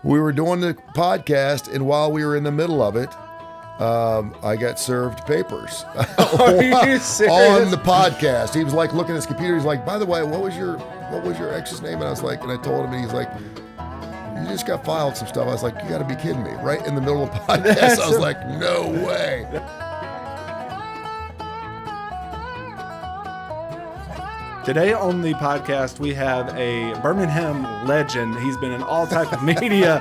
We were doing the podcast, and while we were in the middle of it, I got served papers Are you serious? on the podcast. He was like looking at his computer. He's like, "By the way, what was your ex's name?" And I was like, and I told him, and he's like, "You just got filed some stuff." I was like, "You got to be kidding me!" Right in the middle of the podcast, I was like, "No way." Today on the podcast, we have a Birmingham legend. He's been in all type of media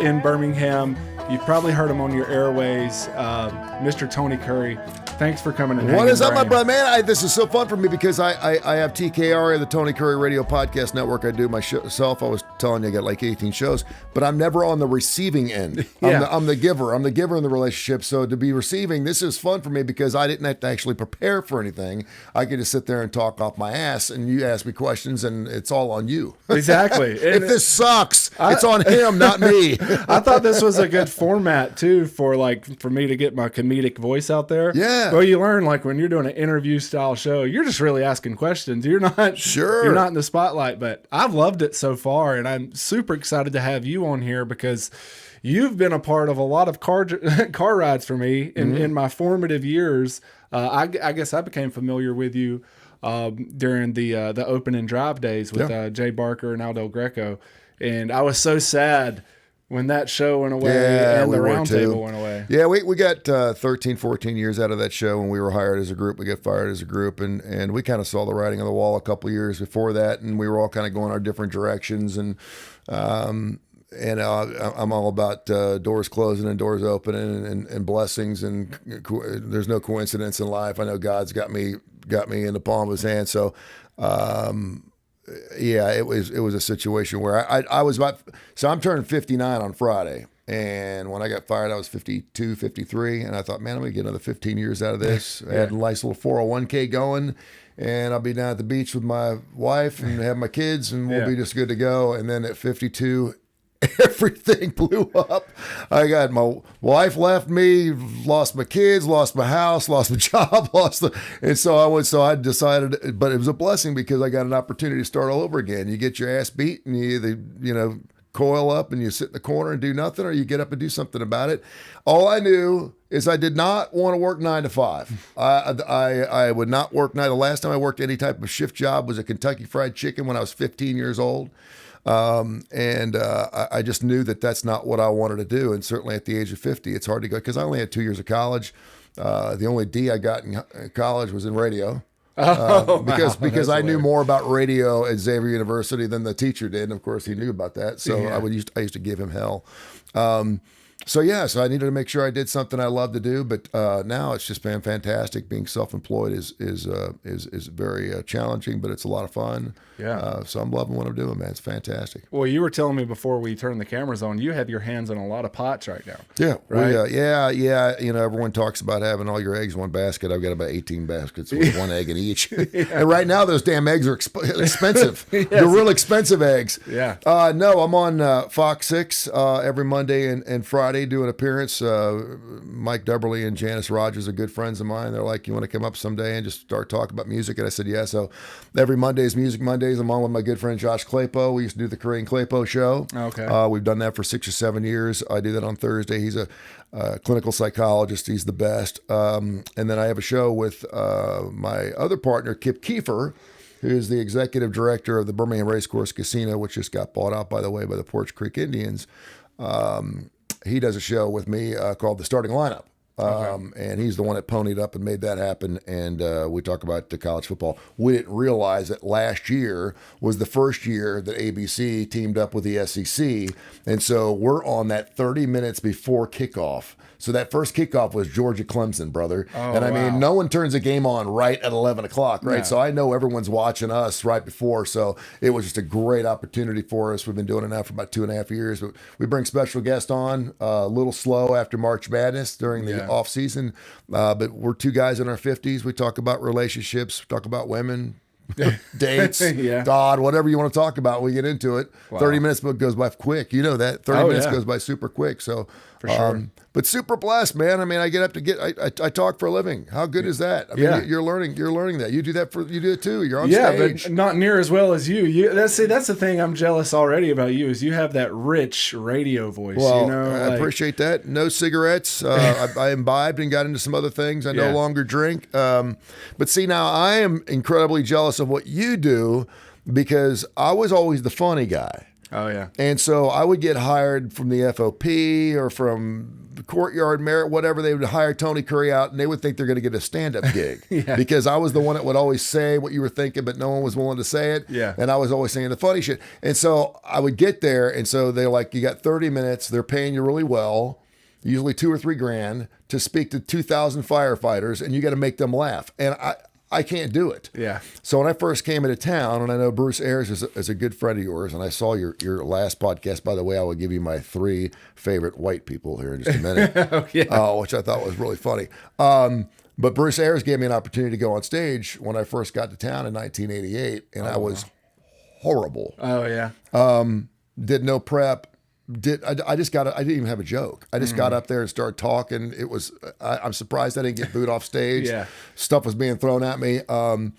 in Birmingham. You've probably heard him on your airways, Mr. Tony Kurre. Thanks for coming in. What is up, my brother? Man, this is so fun for me because I have TKR, the Tony Kurre Radio Podcast Network. I do myself. I was telling you, I got like 18 shows, but I'm never on the receiving end. Yeah. I'm the giver. I'm the giver in the relationship. So to be receiving, this is fun for me because I didn't have to actually prepare for anything. I could just sit there and talk off my ass, and you ask me questions, and it's all on you. Exactly. If this sucks, it's on him, not me. I thought this was a good format too for me to get my comedic voice out there. Yeah. Well, you learn when you're doing an interview style show, you're just really asking questions. You're not You're not in the spotlight. But I've loved it so far, and I'm super excited to have you on here because you've been a part of a lot of car rides for me in my formative years. I guess I became familiar with you during the open and drive days with Jay Barker and Aldo Greco, and I was so sad when that show went away and the round table went away. Yeah, we got 13, 14 years out of that show when we were hired as a group. We got fired as a group, and we kind of saw the writing on the wall a couple of years before that, and we were all kind of going our different directions. And I'm all about doors closing and doors opening and blessings, and there's no coincidence in life. I know God's got me in the palm of his hand. So, yeah, it was a situation where I was I'm turning 59 on Friday. And when I got fired, I was 52, 53. And I thought, man, I'm going to get another 15 years out of this. I had a nice little 401k going. And I'll be down at the beach with my wife and have my kids. And we'll be just good to go. And then at 52, everything blew up. I got my wife left me, lost my kids, lost my house, lost my job, so I decided, but it was a blessing because I got an opportunity to start all over again. You get your ass beat and you either, coil up and you sit in the corner and do nothing, or you get up and do something about it. All I knew is I did not want to work 9 to 5. I would not work 9. The last time I worked any type of shift job was a Kentucky Fried Chicken when I was 15 years old. I just knew that that's not what I wanted to do. And certainly at the age of 50, it's hard to go because I only had 2 years of college. The only D I got in college was in radio. Because I knew more about radio at Xavier University than the teacher did. And of course he knew about that. So I used to give him hell. So I needed to make sure I did something I love to do, but now it's just been fantastic. Being self-employed is very challenging, but it's a lot of fun. Yeah. So I'm loving what I'm doing, man. It's fantastic. Well, you were telling me before we turned the cameras on, you have your hands on a lot of pots right now. Yeah. Right. Yeah. Everyone talks about having all your eggs in one basket. I've got about 18 baskets with one egg in each. And right now those damn eggs are expensive. Yes. They're real expensive eggs. Yeah. No, I'm on Fox 6 every Monday and Friday. Do an appearance. Mike Dubberly and Janice Rogers are good friends of mine. They're like, "You want to come up someday and just start talking about music?" And I said, "Yeah." So every Monday is Music Mondays. I'm on with my good friend Josh Claypo. We used to do the Kurre and Claypo show. Okay. We've done that for 6 or 7 years. I do that on Thursday. He's a clinical psychologist. He's the best. And then I have a show with my other partner, Kip Kiefer, who's the executive director of the Birmingham Racecourse Casino, which just got bought out, by the way, by the Porch Creek Indians. He does a show with me called The Starting Lineup. And he's the one that ponied up and made that happen. And we talk about the college football. We didn't realize that last year was the first year that ABC teamed up with the SEC. And so we're on that 30 minutes before kickoff. So that first kickoff was Georgia-Clemson, brother. Oh, and I wow. mean, no one turns a game on right at 11 o'clock, right? No. So I know everyone's watching us right before. So it was just a great opportunity for us. We've been doing it now for about 2.5 years. But we bring special guests on, a little slow after March Madness during the off season. But we're two guys in our 50s. We talk about relationships, we talk about women, dates, God, whatever you want to talk about, we get into it. Wow. 30 minutes goes by quick. You know that. 30 minutes goes by super quick. So, for sure. But super blessed, man. I mean, I get up to I talk for a living. How good is that? I mean, you're learning that. You do it too. You're on stage. But not near as well as you. That's the thing I'm jealous already about you is you have that rich radio voice. Well, you know, I appreciate that. No cigarettes. I imbibed and got into some other things. I no longer drink. But see, now I am incredibly jealous of what you do because I was always the funny guy. Oh, yeah. And so I would get hired from the FOP or from the Courtyard Merit, whatever. They would hire Tony Kurre out, and they would think they're going to get a stand-up gig because I was the one that would always say what you were thinking, but no one was willing to say it. Yeah. And I was always saying the funny shit. And so I would get there, and so they're like, you got 30 minutes. They're paying you really well, usually $2,000 or $3,000, to speak to 2,000 firefighters, and you got to make them laugh. And I can't do it. Yeah. So when I first came into town, and I know Bruce Ayers is a good friend of yours, and I saw your last podcast. By the way, I will give you my 3 favorite white people here in just a minute, which I thought was really funny. But Bruce Ayers gave me an opportunity to go on stage when I first got to town in 1988, and I was horrible. Oh, yeah. Did no prep. I just got. I didn't even have a joke. I just got up there and started talking. It was. I'm surprised I didn't get booed off stage. Stuff was being thrown at me. And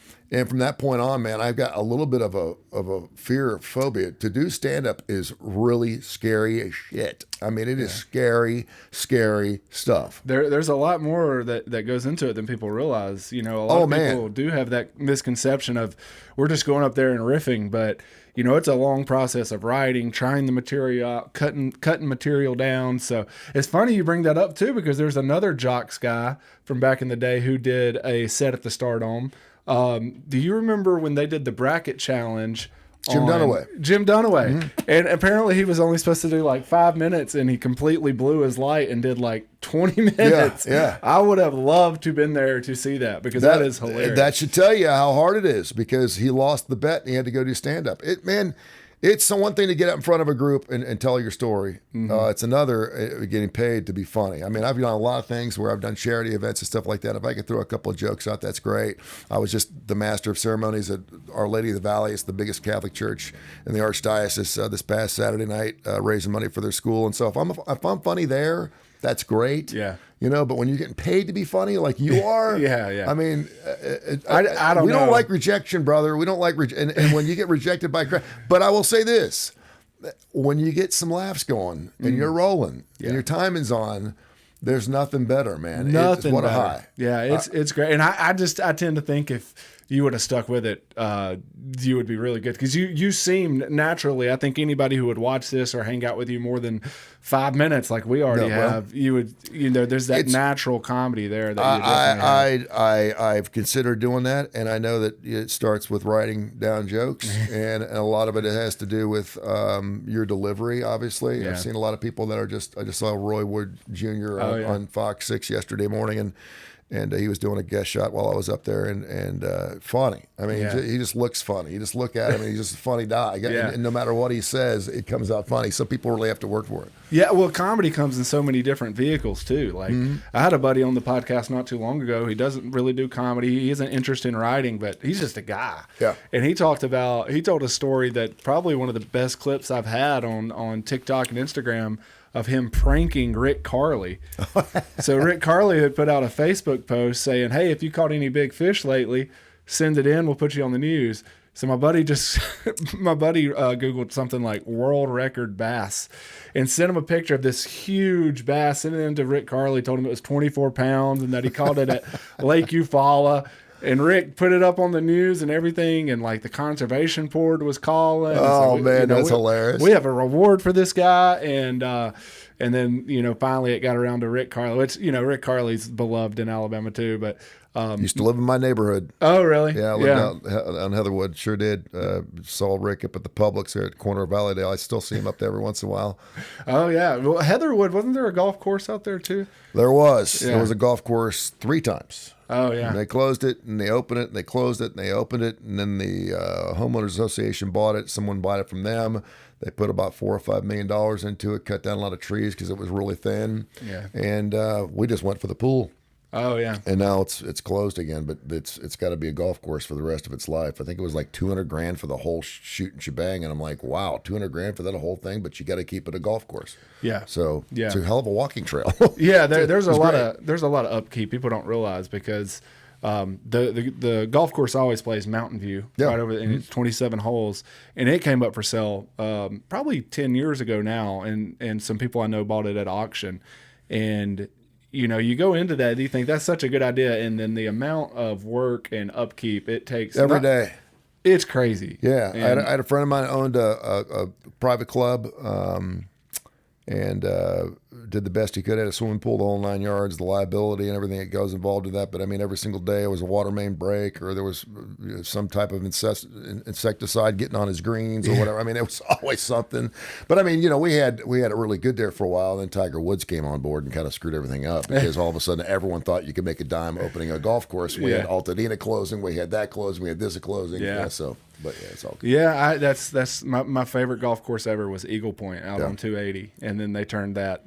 from that point on, man, I've got a little bit of a fear phobia. To do stand up is really scary as shit. I mean, it is scary stuff. There's a lot more that goes into it than people realize. You know, a lot of people do have that misconception of we're just going up there and riffing, but you know, it's a long process of writing, trying the material out, cutting material down. So it's funny you bring that up too, because there's another Jocks guy from back in the day who did a set at the Stardome. Do you remember when they did the bracket challenge? Jim Dunaway. Mm-hmm. And apparently he was only supposed to do like 5 minutes, and he completely blew his light and did like 20 minutes. Yeah. I would have loved to have been there to see that, because that is hilarious. That should tell you how hard it is, because he lost the bet and he had to go do stand-up. It's one thing to get up in front of a group and tell your story. It's another getting paid to be funny. I mean, I've done a lot of things where I've done charity events and stuff like that. If I could throw a couple of jokes out, that's great. I was just the master of ceremonies at Our Lady of the Valley. It's the biggest Catholic church in the Archdiocese this past Saturday night, raising money for their school. And so if I'm funny there, that's great. Yeah. You know, but when you're getting paid to be funny like you are, I mean, I don't know. We don't like rejection, brother. We don't like and when you get rejected by crowd. But I will say this: when you get some laughs going and you're rolling and your timing's on, there's nothing better, man. Nothing what better. A high. Yeah, it's great. And I tend to think if you would have stuck with it, you would be really good, because you seem naturally. I think anybody who would watch this or hang out with you more than 5 minutes, like we already have, you would. You know, there's that natural comedy there. That I've considered doing that, and I know that it starts with writing down jokes, and a lot of it has to do with your delivery. Obviously, I've seen a lot of people that are just. I just saw Roy Wood Jr. on Fox 6 yesterday morning, and he was doing a guest shot while I was up there, and funny. I mean, he just looks funny. You just look at him, and he's just a funny guy. And no matter what he says, it comes out funny. Some people really have to work for it. Yeah, well, comedy comes in so many different vehicles too. Like I had a buddy on the podcast not too long ago. He doesn't really do comedy. He isn't interested in writing, but he's just a guy. Yeah. And he told a story that probably one of the best clips I've had on TikTok and Instagram of him pranking Rick Carly. So Rick Carly had put out a Facebook post saying, "Hey, if you caught any big fish lately, send it in. We'll put you on the news." So my buddy Googled something like world record bass and sent him a picture of this huge bass, sent it in to Rick Carly, told him it was 24 pounds and that he caught it at Lake Eufaula. And Rick put it up on the news and everything, and like the conservation board was calling. Oh, man, that's hilarious. We have a reward for this guy, and then finally it got around to Rick Carly, which Rick Carly's beloved in Alabama too. But used to live in my neighborhood. Oh, really? Yeah, I lived out on Heatherwood. Sure did. Saw Rick up at the Publix there at the corner of Valleydale. I still see him up there every once in a while. Oh yeah. Well, Heatherwood, wasn't there a golf course out there too? There was. Yeah. There was a golf course 3 times. Oh, yeah. And they closed it, and they opened it, and they closed it, and they opened it, and then the homeowners association bought it. Someone bought it from them. They put about $4 or $5 million into it, cut down a lot of trees because it was really thin. Yeah. And we just went for the pool. Oh yeah. And now it's closed again, but it's got to be a golf course for the rest of its life. I think it was like $200,000 for the whole shoot and shebang, and I'm like, wow, $200,000 for that whole thing, but you got to keep it a golf course. Yeah. So it's a hell of a walking trail. Yeah, there's a lot of upkeep people don't realize because the golf course always plays Mountain View right over, and it's 27 holes, and it came up for sale probably 10 years ago now, and some people I know bought it at auction, and you go into that and you think that's such a good idea, and then the amount of work and upkeep it takes every day. It's crazy. Yeah, I had a friend of mine that owned a private club, and did the best he could. Had a swimming pool, the whole 9 yards, the liability and everything that goes involved with that. But I mean, every single day it was a water main break, or there was some type of insecticide getting on his greens or whatever. I mean, it was always something. But I mean, we had it really good there for a while. Then Tiger Woods came on board and kind of screwed everything up because all of a sudden everyone thought you could make a dime opening a golf course. We had Altadena closing, we had that closing, we had this closing. Yeah. But yeah, it's all good. Yeah, that's my favorite golf course ever was Eagle Point out on 280, and then they turned that.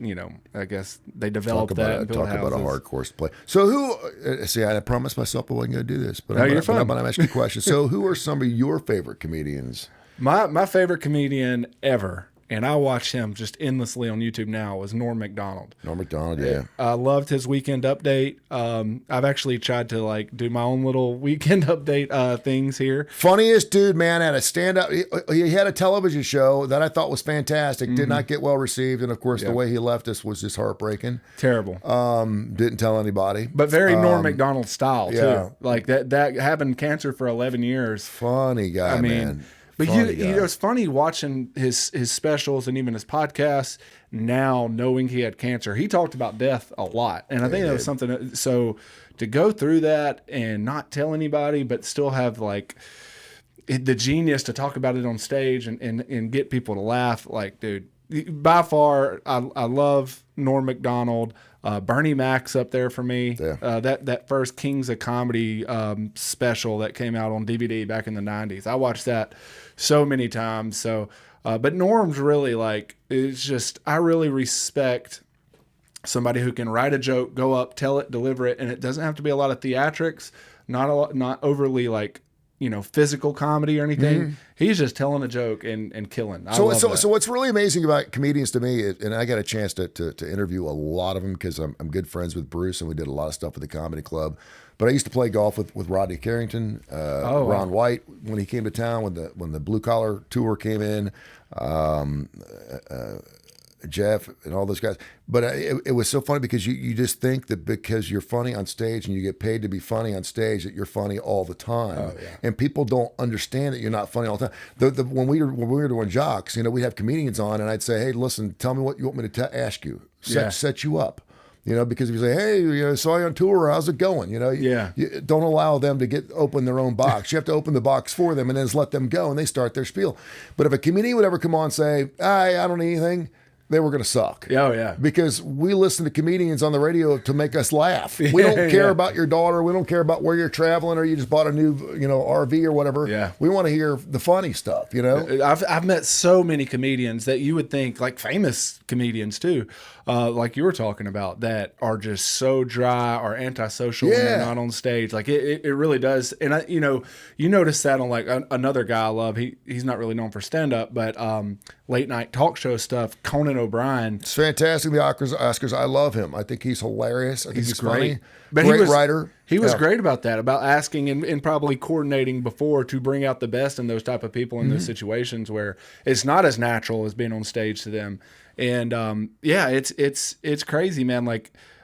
I guess they developed that. And built talk about a hard course to play. So who? I promised myself I wasn't going to do this, but you're fine. I'm asking you questions. So who are some of your favorite comedians? My favorite comedian ever, and I watch him just endlessly on YouTube now, was Norm Macdonald. Norm Macdonald, yeah. I loved his weekend update. I've actually tried to do my own little weekend update things here. Funniest dude, man. Had a stand-up. He had a television show that I thought was fantastic. Did not get well received, and of course, the way he left us was just heartbreaking. Terrible. Didn't tell anybody. But very Norm Macdonald style too. Like that having cancer for 11 years. Funny guy, man. But it's funny watching his specials and even his podcasts now, knowing he had cancer. He talked about death a lot, and I think that was something. So to go through that and not tell anybody, but still have the genius to talk about it on stage and get people to laugh. Like, dude, by far, I love Norm Macdonald. Bernie Mac's up there for me. Yeah. That first Kings of Comedy special that came out on DVD back in the 90s. I watched that so many times. So, but Norm's really it's just, I really respect somebody who can write a joke, go up, tell it, deliver it, and it doesn't have to be a lot of theatrics, not overly physical comedy or anything. Mm-hmm. He's just telling a joke and killing. So what's really amazing about comedians to me, and I got a chance to interview a lot of them because I'm good friends with Bruce, and we did a lot of stuff with the Comedy Club. But I used to play golf with Rodney Carrington, Ron White when he came to town, when the Blue Collar Tour came in, Jeff and all those guys. But it was so funny because you just think that because you're funny on stage and you get paid to be funny on stage that you're funny all the time. Oh, yeah. And people don't understand that you're not funny all the time. When we were doing Jocks, we'd have comedians on, and I'd say, hey, listen, tell me what you want me to ask you. Set you up. Because if you say, hey, saw you on tour, how's it going? You don't allow them to open their own box. You have to open the box for them and then just let them go, and they start their spiel. But if a comedian would ever come on and say, I don't need anything, they were going to suck. Oh, yeah. Because we listen to comedians on the radio to make us laugh. We don't care about your daughter. We don't care about where you're traveling or you just bought a new, RV or whatever. Yeah. We want to hear the funny stuff, I've met so many comedians that you would think, famous comedians too, like you were talking about, that are just so dry or antisocial when they're not on stage. It really does. And you notice that on another guy I love. He's not really known for stand-up, but late night talk show stuff, Conan O'Brien. It's fantastic. The Oscars. I love him. I think he's hilarious. I think he's great. Funny. But great writer. He was great about that, about asking and probably coordinating before to bring out the best in those type of people in those situations where it's not as natural as being on stage to them. And it's crazy, man.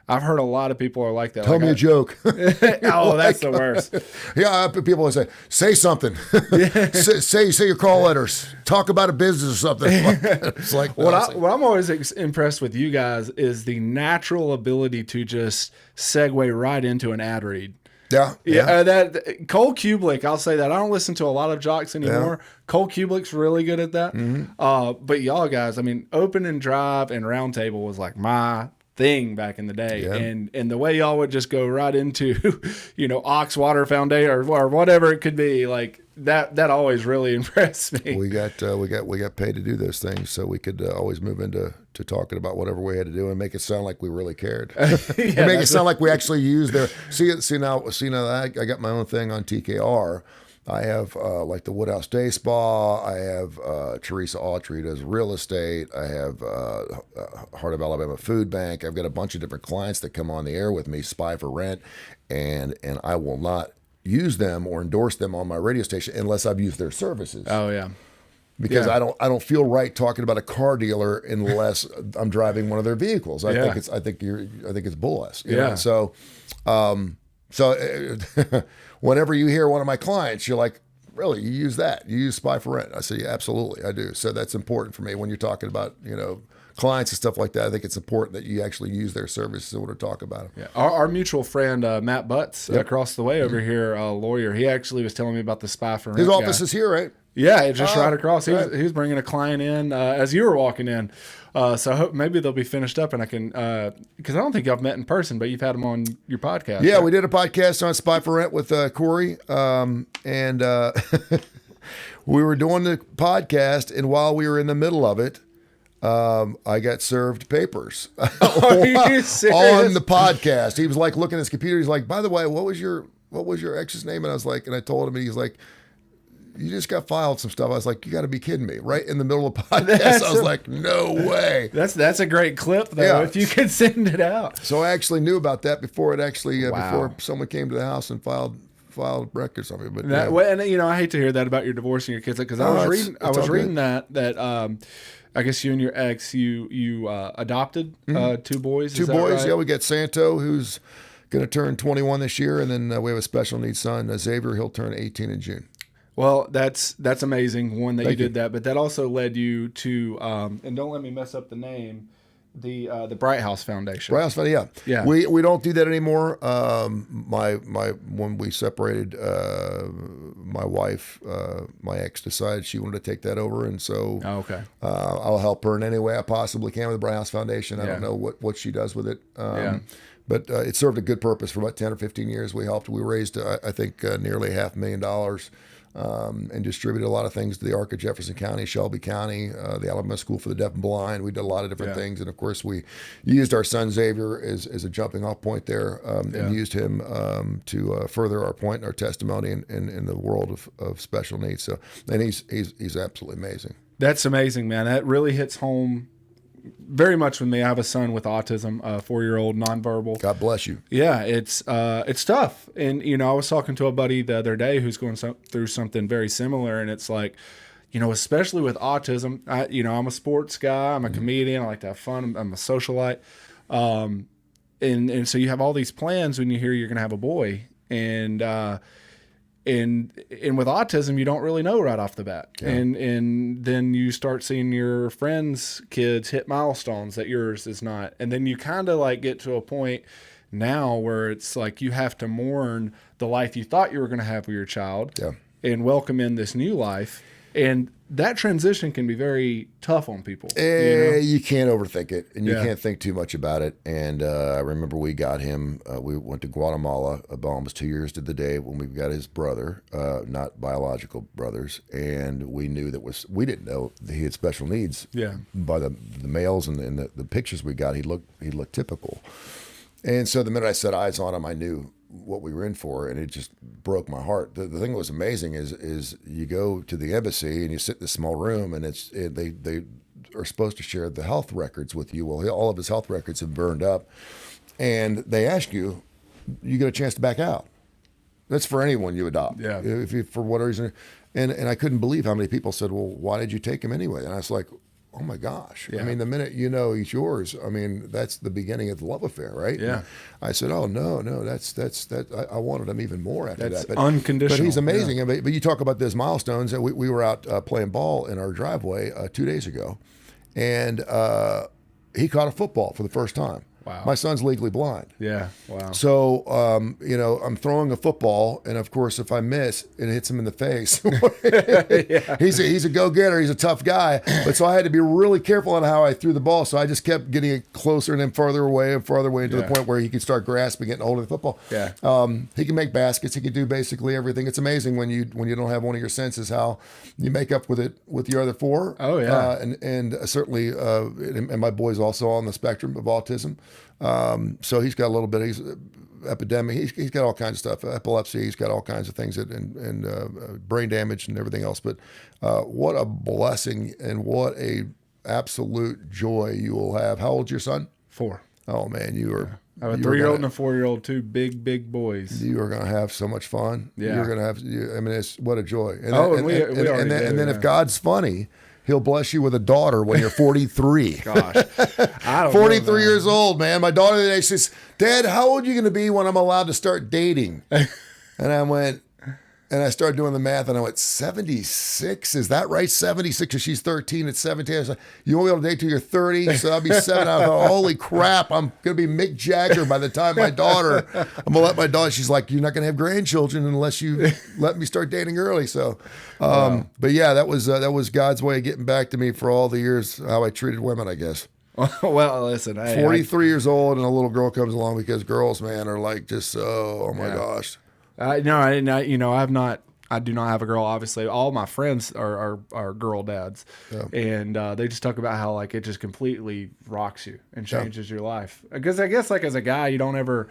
I've heard a lot of people are like that. Tell me a joke. Oh, that's the worst. Yeah, people will say something. say your call letters. Talk about a business or something. It's what I'm always impressed with you guys is the natural ability to just segue right into an ad read. Yeah. That Cole Kubelik, I'll say that. I don't listen to a lot of Jocks anymore. Yeah. Cole Kubelik's really good at that. Mm-hmm. But y'all guys, Open and Drive and Roundtable was my thing back in the day. Yeah. And the way y'all would just go right into, Ox Water Foundation or whatever it could be, like that always really impressed me. We got paid to do those things, so we could always move into talking about whatever we had to do and make it sound like we really cared. And make it sound like we actually used their see now that I got my own thing on TKR. I have like the Woodhouse Day Spa. I have Teresa Autry does real estate. I have Heart of Alabama Food Bank. I've got a bunch of different clients that come on the air with me, Spy for Rent, and I will not use them or endorse them on my radio station unless I've used their services. Oh yeah. Because I don't feel right talking about a car dealer unless I'm driving one of their vehicles. I think it's bull ass. You know? So whenever you hear one of my clients, you're like, really, you use that? You use Spy for Rent? I say, yeah, absolutely, I do. So that's important for me when you're talking about clients and stuff like that. I think it's important that you actually use their services in order to talk about them. Yeah. Our mutual friend Matt Butts across the way over here, a lawyer, he actually was telling me about the Spy for Rent. His office is here, right? Yeah, it's just right across. He was bringing a client in as you were walking in. So I hope maybe they'll be finished up and I can, because I don't think y'all have met in person, but you've had them on your podcast. Yeah, right? We did a podcast on Spy for Rent with Kurre. And we were doing the podcast, and while we were in the middle of it, I got served papers Are you serious? on the podcast. He was like looking at his computer. He's like, by the way, what was your ex's name? And I was like, and I told him, and he's like, you just got filed some stuff. I was like, you got to be kidding me. Right in the middle of the podcast. I was like, no way. That's a great clip though, if you could send it out. So I actually knew about that before it actually, before someone came to the house and filed records on me. But and I hate to hear that about your divorce and your kids, because I was reading that I guess you and your ex, you adopted two boys. Two boys. Right? Yeah, we got Santo, who's going to turn 21 this year, and then we have a special needs son, Xavier. He'll turn 18 in June. Well, that's amazing, one, that you did that, but that also led you to, and don't let me mess up the name, the Bright House Foundation. Bright House Foundation, yeah. We don't do that anymore. When we separated, my wife, my ex, decided she wanted to take that over, and so I'll help her in any way I possibly can with the Bright House Foundation. I don't know what she does with it. But it served a good purpose for about 10 or 15 years. We raised, I think, nearly $500,000. And distributed a lot of things to the Arc of Jefferson County, Shelby County, the Alabama School for the Deaf and Blind. We did a lot of different things. And, of course, we used our son Xavier as a jumping off point there and used him to further our point and our testimony in the world of special needs. So, and he's absolutely amazing. That's amazing, man. That really hits home very much with me. I have a son with autism, a 4-year-old, nonverbal. God bless you. Yeah, it's tough. And, I was talking to a buddy the other day who's going through something very similar, and it's like, especially with autism, I'm a sports guy, I'm a comedian, I like to have fun, I'm a socialite. And so you have all these plans when you hear you're going to have a boy. And with autism, you don't really know right off the bat. Yeah. And then you start seeing your friends' kids hit milestones that yours is not. And then you kind of like get to a point now where it's like you have to mourn the life you thought you were going to have with your child and welcome in this new life. And that transition can be very tough on people. You can't overthink it, and you can't think too much about it. And I remember we got him, we went to Guatemala almost 2 years to the day when we got his brother, not biological brothers, and we knew we didn't know that he had special needs. Yeah. By the males and the pictures we got, he looked typical. And so the minute I set eyes on him, I knew what we were in for, and it just broke my heart. The thing that was amazing is you go to the embassy and you sit in this small room, and they are supposed to share the health records with you. Well, all of his health records have burned up, and they ask you get a chance to back out. That's for anyone you adopt. Yeah. If you, for whatever reason, and I couldn't believe how many people said, "Well, why did you take him anyway?" And I was like, oh my gosh. Yeah. I mean, the minute you know he's yours, I mean, that's the beginning of the love affair, right? Yeah. And I said, oh, no, that's I wanted him even more after that. But unconditional. But he's amazing. Yeah. But you talk about those milestones. We were out playing ball in our driveway 2 days ago, and he caught a football for the first time. Wow. My son's legally blind. Yeah. Wow. So, I'm throwing a football, and of course, if I miss, it hits him in the face. Yeah. He's a go-getter. He's a tough guy. But so I had to be really careful on how I threw the ball. So I just kept getting it closer and then farther away to the point where he could start grasping it and holding the football. Yeah. He can make baskets. He can do basically everything. It's amazing when you don't have one of your senses how you make up with it with your other four. Oh yeah. And certainly, and my boy's also on the spectrum of autism. So he's got a little bit. He's epidemic. He's got all kinds of stuff. Epilepsy. He's got all kinds of things and brain damage and everything else. But what a blessing and what a absolute joy you will have. How old's your son? 4. Oh man, you are. I have a 3-year-old and a 4-year-old, 2 big boys. You are going to have so much fun. Yeah. You're going to have. I mean, it's what a joy. And then if God's funny, He'll bless you with a daughter when you're 43. Gosh, I don't 43 know, years old, man. My daughter today says, "Dad, how old are you going to be when I'm allowed to start dating?" And I went, and I started doing the math, and I went, 76? Is that right? 76? Because she's 13 at 17. I was like, you won't be able to date till you're 30, so I'll be 7. I thought, holy crap, I'm going to be Mick Jagger by the time I'm going to let my daughter, she's like, you're not going to have grandchildren unless you let me start dating early. So, Wow. But yeah, that was God's way of getting back to me for all the years how I treated women, I guess. Well, listen, 43 years old, and a little girl comes along because girls, man, are like just so, oh my gosh. I do not have a girl. Obviously, all my friends are girl dads, and they just talk about how like it just completely rocks you and changes your life. Because I guess like as a guy, you don't ever,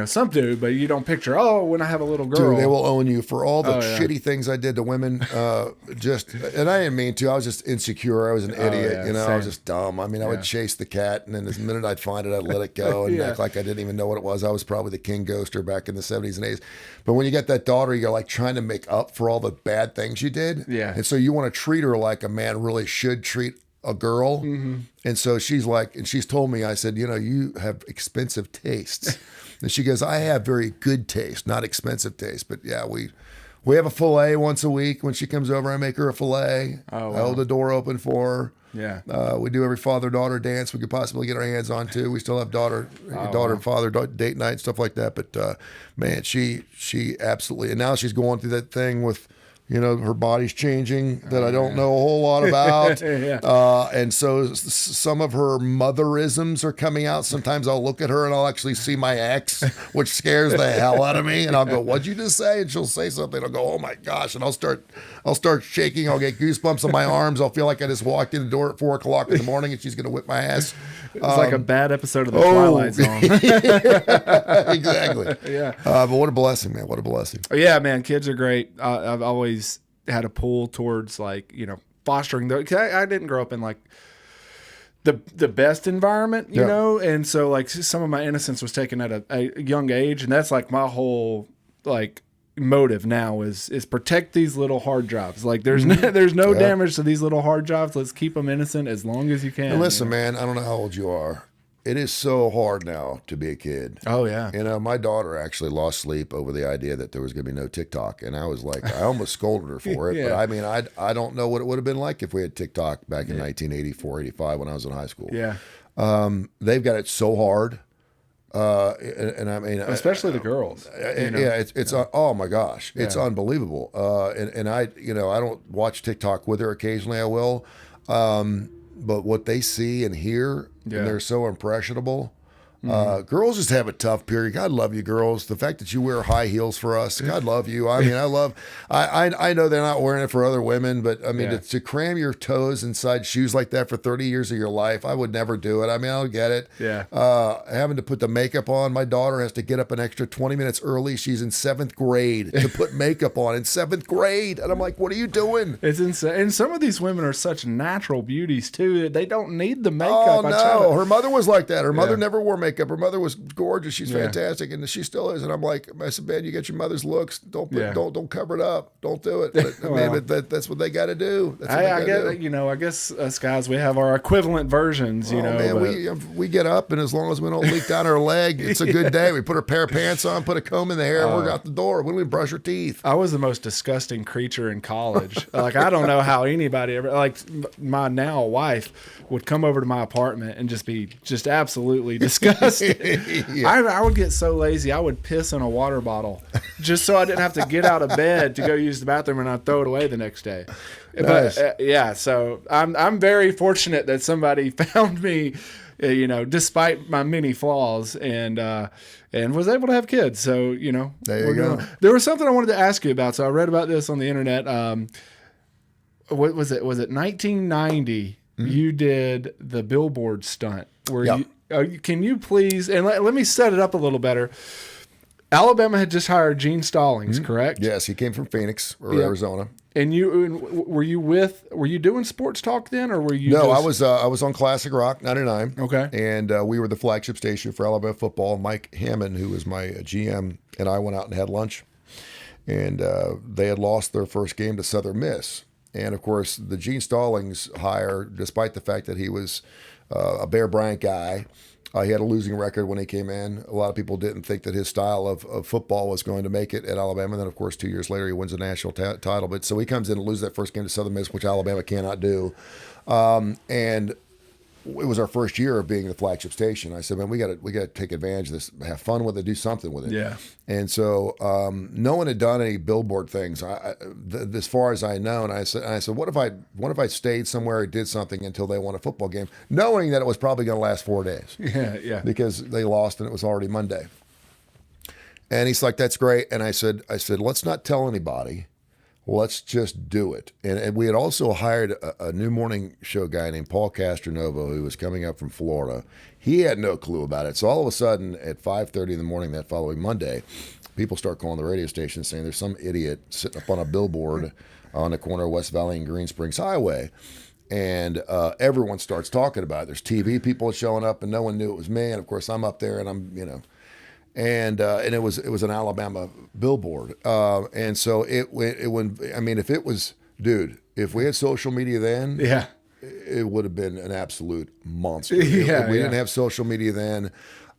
some do, but you don't picture, when I have a little girl. Dude, they will own you for all the shitty things I did to women. And I didn't mean to. I was just insecure. I was an idiot. Same. I was just dumb. I mean, I would chase the cat, and then the minute I'd find it, I'd let it go and act like I didn't even know what it was. I was probably the king ghoster back in the 70s and 80s. But when you get that daughter, you're like trying to make up for all the bad things you did. Yeah. And so you want to treat her like a man really should treat a girl. Mm-hmm. And so she's like, and she's told me, I said, you have expensive tastes. And she goes, I have very good taste, not expensive taste. But yeah, we have a filet once a week. When she comes over, I make her a filet. Oh, wow. I hold the door open for her. Yeah. We do every father-daughter dance we could possibly get our hands on too. We still have daughter and father date night, stuff like that. But man, she absolutely, and now she's going through that thing with, her body's changing that I don't know a whole lot about. And so some of her motherisms are coming out. Sometimes I'll look at her and I'll actually see my ex, which scares the hell out of me. And I'll go, what'd you just say? And she'll say something. I'll go, oh my gosh. And I'll start shaking. I'll get goosebumps on my arms. I'll feel like I just walked in the door at 4:00 in the morning and she's going to whip my ass. It's like a bad episode of the Twilight Zone. Exactly. Yeah. But what a blessing, man. What a blessing. Yeah, man. Kids are great. I've always had a pull towards fostering those. I didn't grow up in like the best environment, you know? And so like some of my innocence was taken at a young age. And that's like my whole like motive now is protect these little hard drives. Like there's no damage to these little hard drives. Let's keep them innocent as long as you can. And listen, man, I don't know how old you are. It is so hard now to be a kid. Oh yeah. My daughter actually lost sleep over the idea that there was going to be no TikTok. And I was like, I almost scolded her for it. But I mean, I don't know what it would have been like if we had TikTok back in 1984, 85 when I was in high school. Yeah. They've got it so hard. And I mean, especially the girls. It's oh my gosh, it's unbelievable. And I don't watch TikTok with her. Occasionally I will, but what they see and hear, and they're so impressionable. Girls just have a tough period. God love you, girls. The fact that you wear high heels for us, God love you. I mean, I know they're not wearing it for other women, but I mean, to cram your toes inside shoes like that for 30 years of your life, I would never do it. I mean, I don't get it. Yeah. Having to put the makeup on, my daughter has to get up an extra 20 minutes early. She's in 7th grade to put makeup on in 7th grade. And I'm like, what are you doing? It's insane. And some of these women are such natural beauties too. They don't need the makeup. Oh, no. Her mother was like that. Her mother never wore makeup. makeup. Her mother was gorgeous. She's fantastic, and she still is. And I'm like, I said, man, you get your mother's looks. Don't cover it up. Don't do it. But, that's what they got to do. I guess us guys, we have our equivalent versions. Man, we get up, and as long as we don't leak down our leg, it's a good day. We put a pair of pants on, put a comb in the hair, and we're out the door. We don't even brush our teeth. I was the most disgusting creature in college. Like, I don't know how anybody ever, like, my now wife would come over to my apartment and just be absolutely disgusting. I would get so lazy, I would piss in a water bottle just so I didn't have to get out of bed to go use the bathroom, and I'd throw it away the next day. Nice. But so I'm very fortunate that somebody found me, despite my many flaws, and was able to have kids. So, there you go. There was something I wanted to ask you about. So I read about this on the internet. What was it? Was it 1990? Mm-hmm. You did the billboard stunt where can you please, and let me set it up a little better. Alabama had just hired Gene Stallings, correct? Yes, he came from Phoenix or Arizona. And were you doing sports talk then, or were you? No, I was on Classic Rock 99. Okay, and we were the flagship station for Alabama football. Mike Hammond, who was my GM, and I went out and had lunch, and they had lost their first game to Southern Miss. And of course, the Gene Stallings hire, despite the fact that he was a Bear Bryant guy. He had a losing record when he came in. A lot of people didn't think that his style of football was going to make it at Alabama. And then, of course, 2 years later, he wins a national title. But so he comes in and loses that first game to Southern Miss, which Alabama cannot do. And it was our first year of being the flagship station. I said, man, we got to take advantage of this, have fun with it, do something with it. Yeah. And so no one had done any billboard things as far as I know. And I said, what if I stayed somewhere or did something until they won a football game, knowing that it was probably going to last 4 days. Yeah. Because they lost and it was already Monday. And he's like, that's great. And I said, let's not tell anybody. Let's just do it. And we had also hired a new morning show guy named Paul Castronovo, who was coming up from Florida. He had no clue about it. So all of a sudden, at 5:30 in the morning that following Monday, people start calling the radio station saying there's some idiot sitting up on a billboard on the corner of West Valley and Green Springs Highway. And everyone starts talking about it. There's TV people showing up, and no one knew it was me. And, of course, I'm up there, and I'm. And it was an Alabama billboard, and so it went. I mean, if we had social media then, it would have been an absolute monster. We didn't have social media then,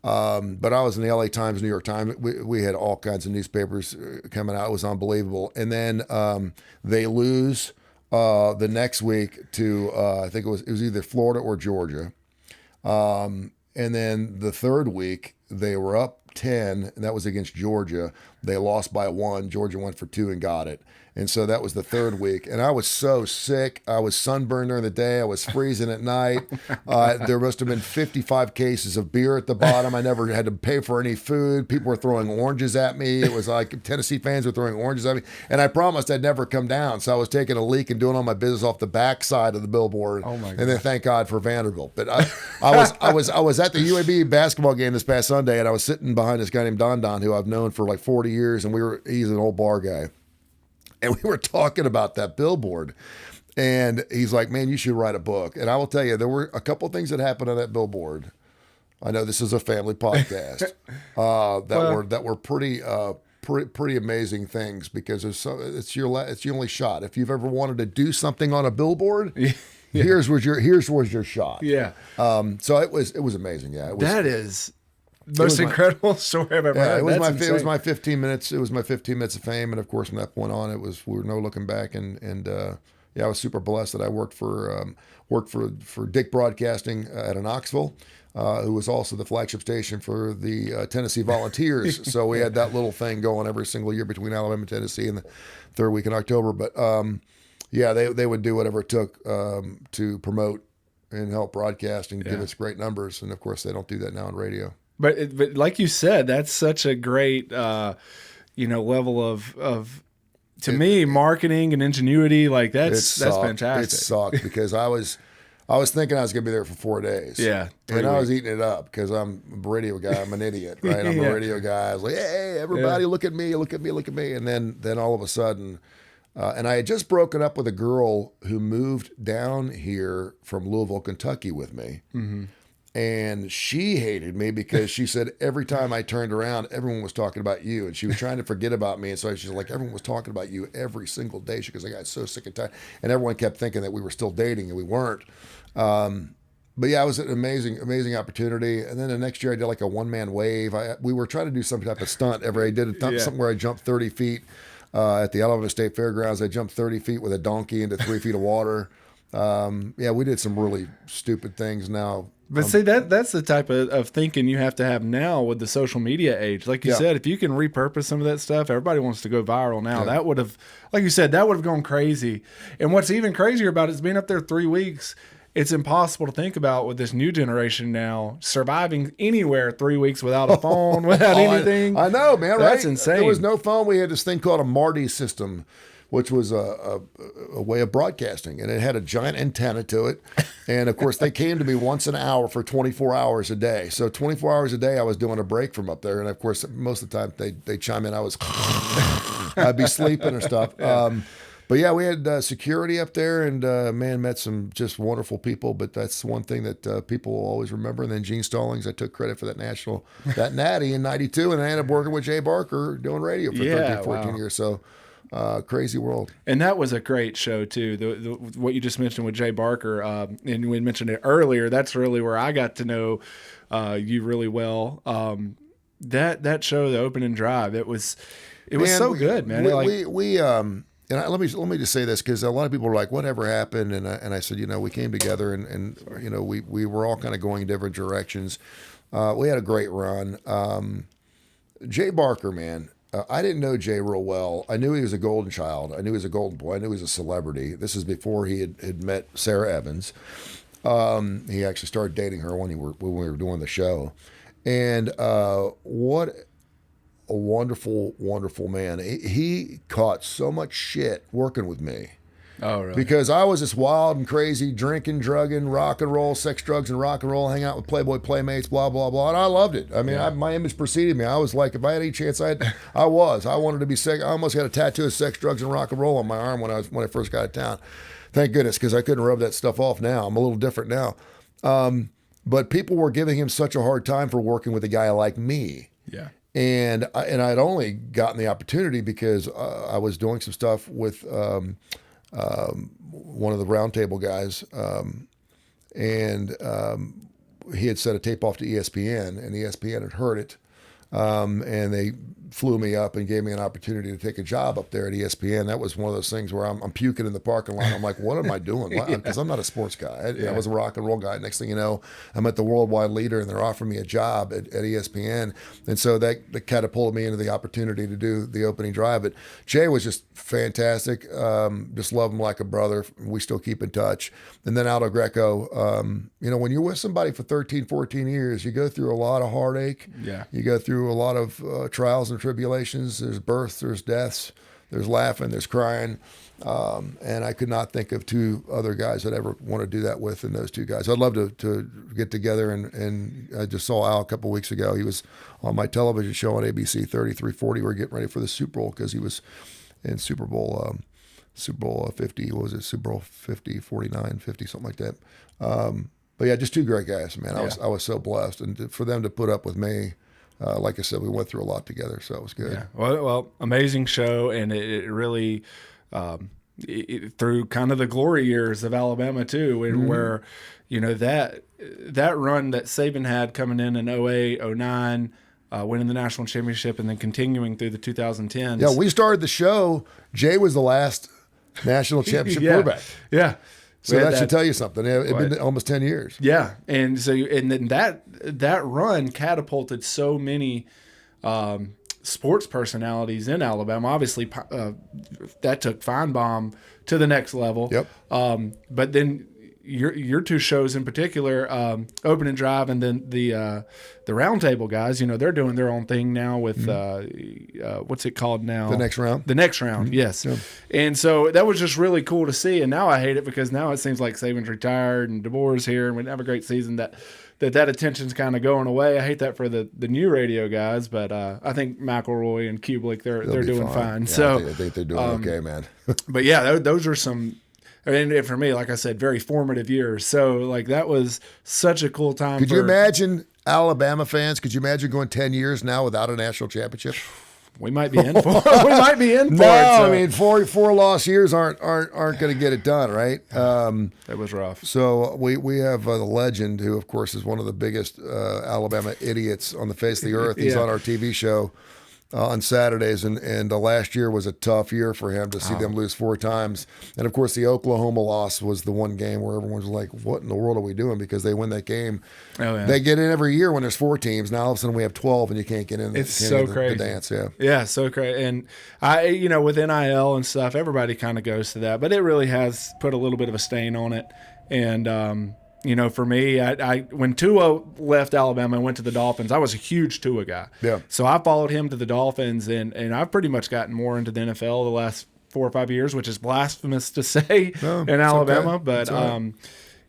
but I was in the LA Times, New York Times. We had all kinds of newspapers coming out. It was unbelievable. And then they lose the next week to I think it was either Florida or Georgia, and then the third week they were up 10, and that was against Georgia. They lost by 1. Georgia went for 2 and got it. And so that was the third week. And I was so sick. I was sunburned during the day. I was freezing at night. There must have been 55 cases of beer at the bottom. I never had to pay for any food. People were throwing oranges at me. It was like Tennessee fans were throwing oranges at me. And I promised I'd never come down. So I was taking a leak and doing all my business off the back side of the billboard. Oh my God. And then thank God for Vanderbilt. But I was at the UAB basketball game this past Sunday, and I was sitting behind this guy named Don, who I've known for like 40 years, and he's an old bar guy. And we were talking about that billboard, and he's like, man, you should write a book. And I will tell you, there were a couple of things that happened on that billboard. I know this is a family podcast that were pretty amazing things, because it's your only shot. If you've ever wanted to do something on a billboard, here's was your shot. Yeah. So it was amazing. Yeah. That is most incredible story I've ever heard. It was my 15 minutes. It was my 15 minutes of fame, and of course, from that point on, we were no looking back. And I was super blessed that I worked for Dick Broadcasting out of Knoxville, who was also the flagship station for the Tennessee Volunteers. So we had that little thing going every single year between Alabama and Tennessee in the third week in October. But they would do whatever it took to promote and help broadcast and give us great numbers. And of course, they don't do that now on radio. But like you said, that's such a great, level of to me, marketing and ingenuity. Like that's fantastic. It sucked because I was thinking I was going to be there for 4 days. Yeah. And I was eating it up because I'm a radio guy. I'm an idiot, right? I'm a radio guy. I was like, hey, everybody, look at me, look at me, look at me. And then all of a sudden, and I had just broken up with a girl who moved down here from Louisville, Kentucky with me. Mm-hmm. And she hated me because she said every time I turned around, everyone was talking about you. And she was trying to forget about me. And so she's like, everyone was talking about you every single day. She goes, I got so sick and tired. And everyone kept thinking that we were still dating, and we weren't. But yeah, it was an amazing opportunity. And then the next year I did like a one-man wave. We were trying to do some type of stunt I did something where I jumped 30 feet at the Alabama State Fairgrounds. I jumped 30 feet with a donkey into 3 feet of water. We did some really stupid things now. But see, that's the type of thinking you have to have now with the social media age. Like you said, if you can repurpose some of that stuff, everybody wants to go viral now. That would have, like you said, that would have gone crazy. And what's even crazier about it is being up there 3 weeks. It's impossible to think about with this new generation now surviving anywhere 3 weeks without a phone, without anything. I know, man. That's right? insane. There was no phone. We had this thing called a Marty system, which was a way of broadcasting, and it had a giant antenna to it. And of course, they came to me once an hour for 24 hours a day. So 24 hours a day, I was doing a break from up there. And of course, most of the time they chime in. I'd be sleeping and stuff. But yeah, we had security up there, and met some just wonderful people. But that's one thing that people will always remember. And then Gene Stallings, I took credit for that natty in '92, and I ended up working with Jay Barker doing radio for 13, 14 years. So. Crazy world. And that was a great show too. What you just mentioned with Jay Barker, and we mentioned it earlier. That's really where I got to know you really well. That show, the opening drive, it was so good, man. And let me just say this, because a lot of people are like, whatever happened? And I said, we came together and we were all kind of going different directions. We had a great run. Jay Barker, man. I didn't know Jay real well. I knew he was a golden child. I knew he was a golden boy. I knew he was a celebrity. This is before he had met Sarah Evans. He actually started dating her when we were doing the show. And what a wonderful, wonderful man. He caught so much shit working with me. Oh, really? Because I was this wild and crazy, drinking, drugging, rock and roll, sex, drugs, and rock and roll, hang out with Playboy playmates, blah, blah, blah. And I loved it. I mean, my image preceded me. I was like, if I had any chance, I wanted to be sex. I almost got a tattoo of sex, drugs, and rock and roll on my arm when I first got to town. Thank goodness, because I couldn't rub that stuff off now. I'm a little different now. But people were giving him such a hard time for working with a guy like me. Yeah. And I'd only gotten the opportunity because I was doing some stuff with one of the roundtable guys, and he had set a tape off to ESPN, and ESPN had heard it, and they flew me up and gave me an opportunity to take a job up there at ESPN. That was one of those things where I'm puking in the parking lot. I'm like, what am I doing? Because I'm not a sports guy. I was a rock and roll guy. Next thing you know, I'm at the worldwide leader, and they're offering me a job at ESPN. And so that catapulted me into the opportunity to do the opening drive. But Jay was just fantastic. Just love him like a brother. We still keep in touch. And then Aldo Greco, when you're with somebody for 13, 14 years, you go through a lot of heartache. Yeah. You go through a lot of trials and tribulations. There's births, there's deaths, there's laughing, there's crying. And I could not think of two other guys I'd ever want to do that with than those two guys. I'd love to get together, and I just saw Al a couple of weeks ago. He was on my television show on ABC 3340. We're getting ready for the Super Bowl because he was in Super Bowl 50. What was it? Super Bowl 50, 49, 50, something like that. But yeah, just two great guys, man. I was so blessed. And for them to put up with me, like I said, we went through a lot together, so it was good. Yeah. Well, amazing show, and it really through kind of the glory years of Alabama too, where that run that Saban had coming in 08, 09, winning the national championship, and then continuing through the 2010s. Yeah, we started the show. Jay was the last national championship quarterback. Yeah. So that should tell you something. It's been almost 10 years. Yeah, and then that run catapulted so many sports personalities in Alabama. Obviously, that took Feinbaum to the next level. Yep. But then your two shows in particular, Opening Drive, and then the Roundtable guys. They're doing their own thing now with what's it called now? The Next Round. The Next Round, yes. Yeah. And so that was just really cool to see. And now I hate it because now it seems like Saban's retired and DeBoer's here, and we have a great season. That attention's kind of going away. I hate that for the new radio guys, but I think McElroy and Kublik they're doing fine. Yeah, So I think they're doing okay, man. But yeah, those are some. And for me, like I said, very formative years. So like that was such a cool time. Could you imagine Alabama fans? Could you imagine going 10 years now without a national championship? We might be in for it. We might be in for it. No, I mean, four lost years aren't going to get it done, right? That was rough. So we have the legend, who of course is one of the biggest Alabama idiots on the face of the earth. He's on our TV show on Saturdays, and last year was a tough year for him to see them lose 4 times. And of course, the Oklahoma loss was the one game where everyone was like, "What in the world are we doing?" Because they win that game. Oh, yeah. They get in every year when there's 4 teams. Now all of a sudden we have 12, and you can't get in. It's so crazy. The dance, yeah, so crazy. And with NIL and stuff, everybody kind of goes to that, but it really has put a little bit of a stain on it. And for me, I when Tua left Alabama and went to the Dolphins, I was a huge Tua guy. Yeah. So I followed him to the Dolphins, and I've pretty much gotten more into the NFL the last 4 or 5 years, which is blasphemous to say in Alabama. Okay. But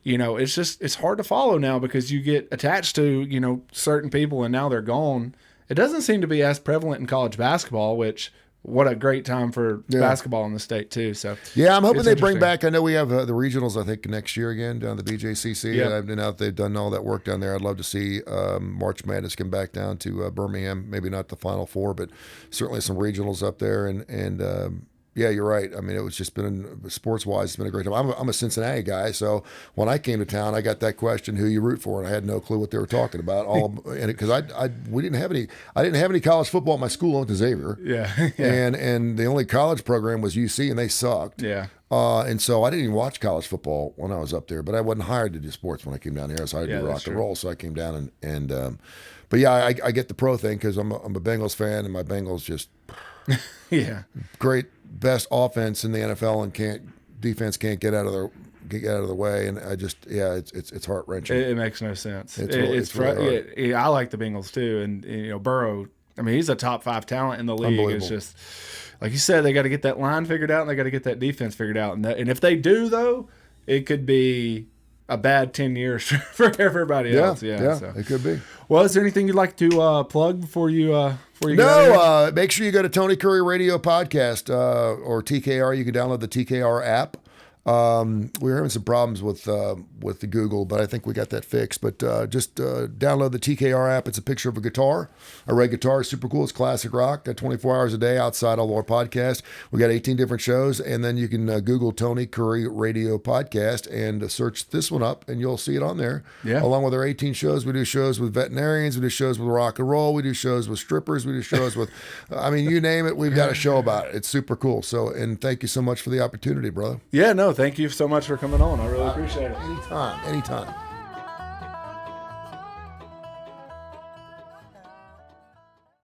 it's hard to follow now because you get attached to certain people, and now they're gone. It doesn't seem to be as prevalent in college basketball, which. What a great time for basketball in the state too. So I'm hoping they bring back. I know we have the regionals. I think next year again down the BJCC. Yep. Now that they've done all that work down there, I'd love to see March Madness come back down to Birmingham. Maybe not the Final Four, but certainly some regionals up there. And you're right. I mean, it was just been sports wise. It's been a great time. I'm a Cincinnati guy, so when I came to town, I got that question, "Who you root for?" And I had no clue what they were talking about. Because we didn't have any. I didn't have any college football at my school. I went to Xavier. Yeah. And the only college program was UC, and they sucked. Yeah. And so I didn't even watch college football when I was up there. But I wasn't hired to do sports when I came down here. So I had to do rock and roll. So I came down but I get the pro thing because I'm a Bengals fan, and my Bengals just great. Best offense in the NFL, and defense can't get out of the way, and I just it's heart wrenching. It makes no sense. It's really I like the Bengals too, and Burrow. I mean, he's a top 5 talent in the league. It's just like you said, they got to get that line figured out, and they got to get that defense figured out, and if they do, though, it could be a bad 10 years for everybody else. So. It could be. Well, is there anything you'd like to plug before you go? No, make sure you go to Tony Kurre Radio Podcast or TKR. You can download the TKR app. We were having some problems with the Google, but I think we got that fixed. But just download the TKR app. It's a picture of a guitar, a red guitar. Super cool. It's classic rock. 24 hours a day outside all our podcasts. We got 18 different shows, and then you can Google Tony Kurre Radio Podcast and search this one up, and you'll see it on there. Yeah. Along with our 18 shows, we do shows with veterinarians, we do shows with rock and roll, we do shows with strippers, we do shows with, you name it, we've got a show about it. It's super cool. So, and thank you so much for the opportunity, brother. Yeah, no, thank you so much for coming on. I really appreciate it. Anytime.